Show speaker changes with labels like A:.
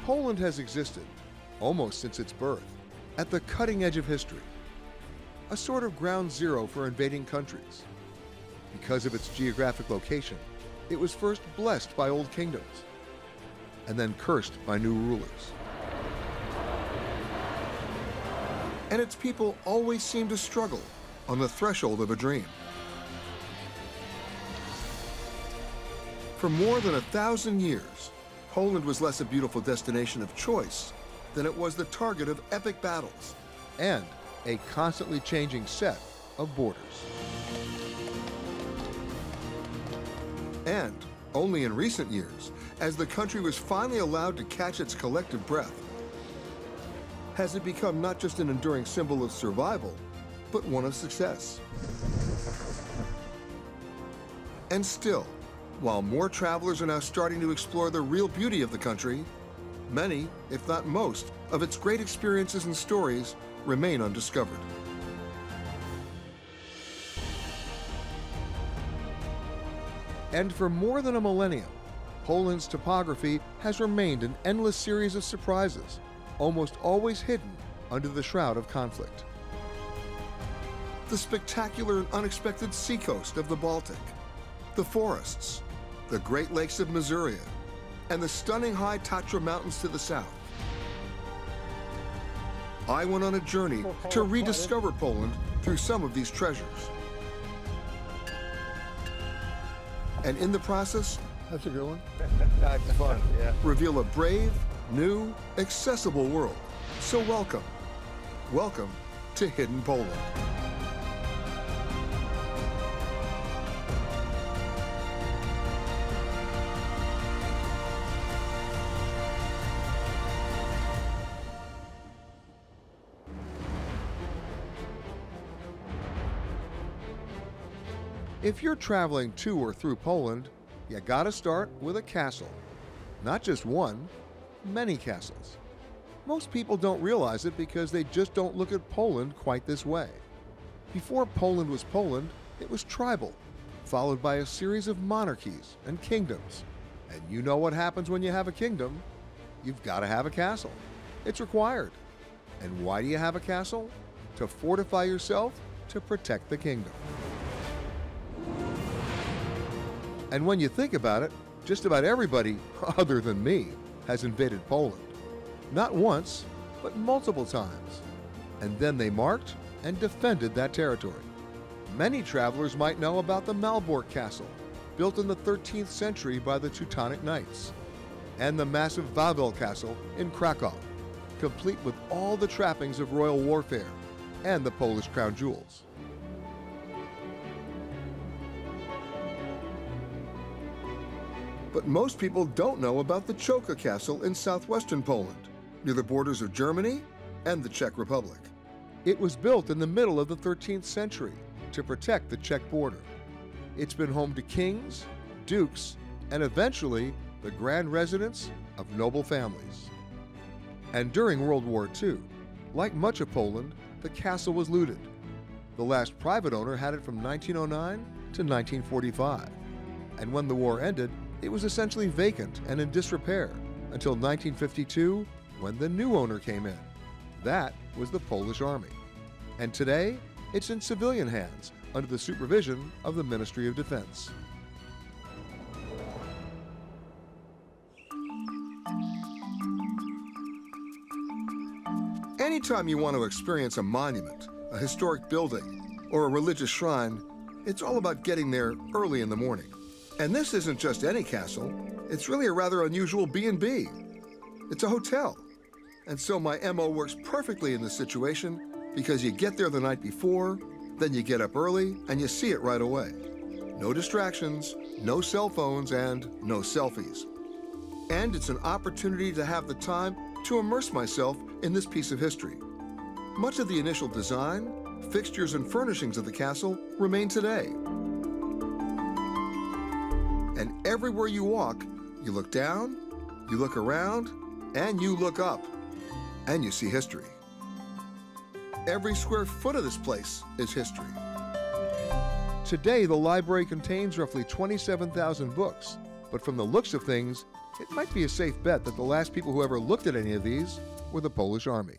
A: Poland has existed, almost since its birth, at the cutting edge of history, a sort of ground zero for invading countries. Because of its geographic location, it was first blessed by old kingdoms, and then cursed by new rulers. And its people always seem to struggle on the threshold of a dream. For more than 1,000 years, Poland was less a beautiful destination of choice than it was the target of epic battles and a constantly changing set of borders. And only in recent years, as the country was finally allowed to catch its collective breath, has it become not just an enduring symbol of survival, but one of success. And still, while more travelers are now starting to explore the real beauty of the country, many, if not most, of its great experiences and stories remain undiscovered. And for more than a millennium, Poland's topography has remained an endless series of surprises, almost always hidden under the shroud of conflict. The spectacular and unexpected seacoast of the Baltic, the forests, the Great Lakes of Masuria, and the stunning high Tatra Mountains to the south. I went on a journey to rediscover Poland through some of these treasures. And in the process, that's a good one.
B: That's fun, yeah.
A: Reveal a brave, new, accessible world. So welcome. Welcome to Hidden Poland. If you're traveling to or through Poland, you gotta start with a castle. Not just one, many castles. Most people don't realize it because they just don't look at Poland quite this way. Before Poland was Poland, it was tribal, followed by a series of monarchies and kingdoms. And you know what happens when you have a kingdom? You've gotta have a castle. It's required. And why do you have a castle? To fortify yourself, to protect the kingdom. And when you think about it, just about everybody, other than me, has invaded Poland. Not once, but multiple times. And then they marked and defended that territory. Many travelers might know about the Malbork Castle, built in the 13th century by the Teutonic Knights, and the massive Wawel Castle in Krakow, complete with all the trappings of royal warfare and the Polish crown jewels. But most people don't know about the Choka Castle in southwestern Poland, near the borders of Germany and the Czech Republic. It was built in the middle of the 13th century to protect the Czech border. It's been home to kings, dukes, and eventually the grand residence of noble families. And during World War II, like much of Poland, the castle was looted. The last private owner had it from 1909 to 1945. And when the war ended, it was essentially vacant and in disrepair until 1952, when the new owner came in. That was the Polish Army. And today, it's in civilian hands under the supervision of the Ministry of Defense. Anytime you want to experience a monument, a historic building, or a religious shrine, it's all about getting there early in the morning. And this isn't just any castle, it's really a rather unusual B&B. It's a hotel. And so my MO works perfectly in this situation because you get there the night before, then you get up early, and you see it right away. No distractions, no cell phones, and no selfies. And it's an opportunity to have the time to immerse myself in this piece of history. Much of the initial design, fixtures, and furnishings of the castle remain today. And everywhere you walk, you look down, you look around, and you look up, and you see history. Every square foot of this place is history. Today, the library contains roughly 27,000 books, but from the looks of things, it might be a safe bet that the last people who ever looked at any of these were the Polish army.